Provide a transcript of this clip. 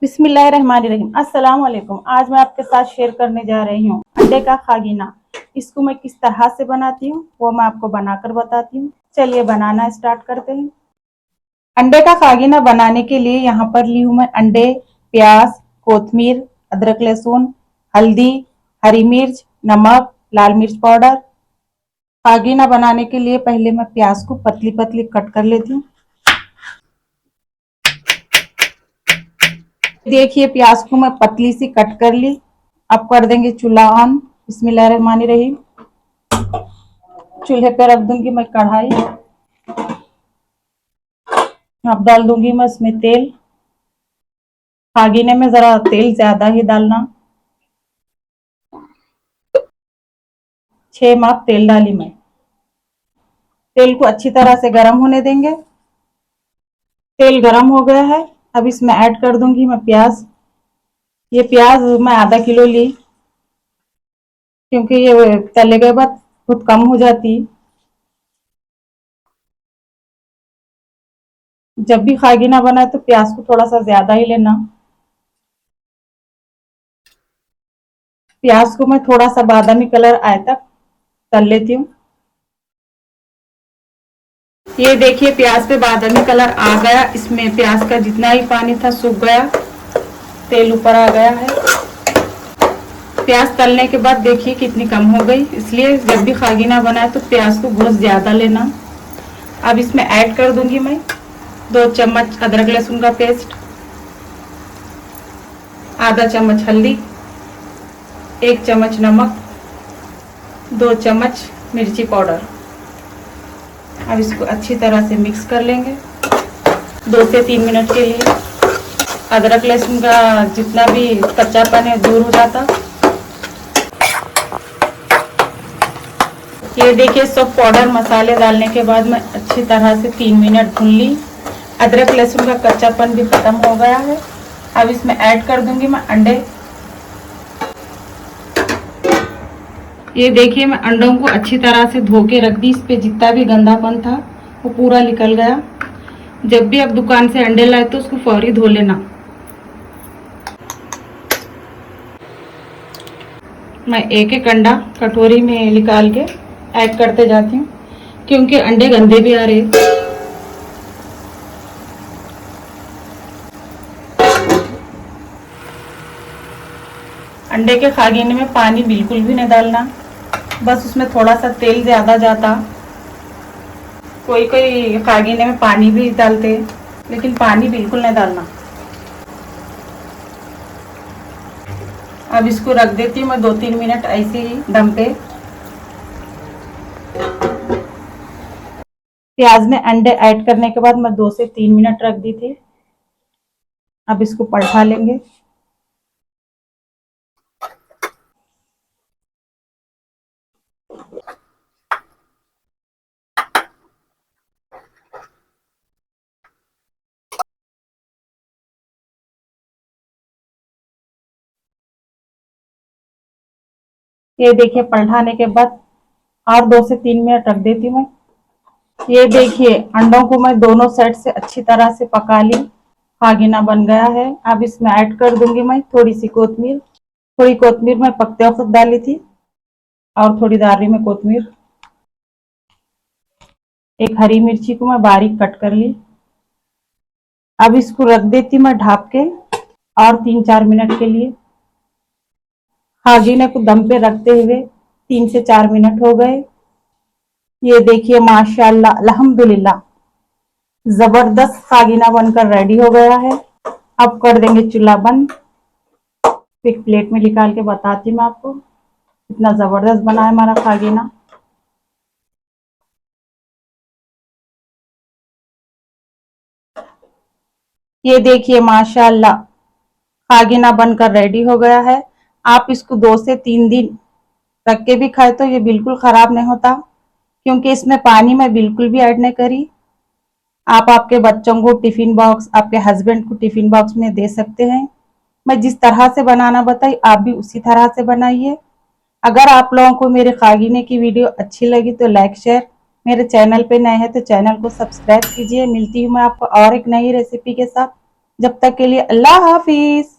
बिस्मिल्लाहिर्रहमानिर्रहीम। अस्सलाम वालेकुम। आज मैं आपके साथ शेयर करने जा रही हूँ अंडे का खागीना। इसको मैं किस तरह से बनाती हूँ वो मैं आपको बनाकर बताती हूँ। चलिए बनाना स्टार्ट करते हैं। अंडे का खागीना बनाने के लिए यहाँ पर ली हूँ मैं अंडे, प्याज, कोतमीर, अदरक लहसुन, हल्दी, हरी मिर्च, नमक, लाल मिर्च पाउडर। खागीना बनाने के लिए पहले मैं प्याज को पतली पतली कट कर लेती हूँ। देखिए प्याज को मैं पतली सी कट कर ली। अब कर देंगे चूल्हा ऑन। बिस्मिल्लाहिर्रहमानिर्रहीम। चूल्हे पे रख दूंगी मैं कढ़ाई। अब डाल दूंगी मैं इसमें तेल। खागीने में जरा तेल ज्यादा ही डालना। 6 माप तेल डाली मैं। तेल को अच्छी तरह से गर्म होने देंगे। तेल गर्म हो गया है। अब इसमें ऐड कर दूंगी मैं प्याज। ये प्याज मैं आधा किलो ली क्योंकि ये तले के बाद बहुत कम हो जाती। जब भी खागीना बनाए तो प्याज को थोड़ा सा ज्यादा ही लेना। प्याज को मैं थोड़ा सा बादामी कलर आए तक तल लेती हूँ। ये देखिए प्याज पे बादामी कलर आ गया। इसमें प्याज का जितना ही पानी था सूख गया। तेल ऊपर आ गया है। प्याज तलने के बाद देखिए कितनी कम हो गई। इसलिए जब भी खागीना बनाए तो प्याज को बहुत ज्यादा लेना। अब इसमें ऐड कर दूंगी मैं 2 चम्मच अदरक लहसुन का पेस्ट, आधा चम्मच हल्दी, 1 चम्मच नमक, 2 चम्मच मिर्ची पाउडर। अब इसको अच्छी तरह से मिक्स कर लेंगे 2 से 3 मिनट के लिए। अदरक लहसुन का जितना भी कच्चापन है दूर हो जाता। ये देखिए सब पाउडर मसाले डालने के बाद मैं अच्छी तरह से 3 मिनट भून ली। अदरक लहसुन का कच्चापन भी खत्म हो गया है। अब इसमें ऐड कर दूंगी मैं अंडे। ये देखिए मैं अंडों को अच्छी तरह से धो के रख दी। इस पे जितना भी गंदापन था वो पूरा निकल गया। जब भी आप दुकान से अंडे लाए तो उसको फौरी धो लेना। मैं एक एक अंडा कटोरी में निकाल के ऐड करते जाती हूँ क्योंकि अंडे गंदे भी आ रहे। अंडे के खागीने में पानी बिल्कुल भी नहीं डालना। बस उसमें थोड़ा सा तेल ज्यादा जाता। कोई कोई खागीने में पानी भी डालते लेकिन पानी बिल्कुल नहीं डालना। अब इसको रख देती हूँ मैं 2-3 मिनट ऐसे ही दम पे। प्याज में अंडे ऐड करने के बाद मैं 2 से 3 मिनट रख दी थी। अब इसको पलटा लेंगे। ये देखिए पलटाने के बाद और 2 से 3 मिनट रख देती हूँ मैं। ये देखिए अंडों को मैं दोनों साइड से अच्छी तरह से पका ली। खागीना बन गया है। अब इसमें ऐड कर दूंगी मैं थोड़ी सी कोतमीर। थोड़ी कोतमीर मैं पकते वक्त डाली थी और थोड़ी डाल रही मैं कोतमीर। एक हरी मिर्ची को मैं बारीक कट कर ली। अब इसको रख देती मैं ढक के और 3-4 मिनट के लिए। खागीने को दम पे रखते हुए 3 से 4 मिनट हो गए। ये देखिए माशाल्लाह अल्हम्दुलिल्लाह जबरदस्त खागीना बनकर रेडी हो गया है। अब कर देंगे चूल्हा बंद। एक प्लेट में निकाल के बताती हूँ मैं आपको कितना जबरदस्त बना है हमारा खागीना। ये देखिए माशाल्लाह खागीना बनकर रेडी हो गया है। आप इसको 2 से 3 दिन रख के भी खाए तो ये बिल्कुल खराब नहीं होता क्योंकि इसमें पानी मैं बिल्कुल भी ऐड नहीं करी। आप आपके बच्चों को टिफिन बॉक्स, आपके हस्बैंड को टिफिन बॉक्स में दे सकते हैं। मैं जिस तरह से बनाना बताई आप भी उसी तरह से बनाइए। अगर आप लोगों को मेरे खागीने की वीडियो अच्छी लगी तो लाइक शेयर। मेरे चैनल पे नए हैं तो चैनल को सब्सक्राइब कीजिए। मिलती हूँ मैं आपको और एक नई रेसिपी के साथ। जब तक के लिए अल्लाह हाफिज।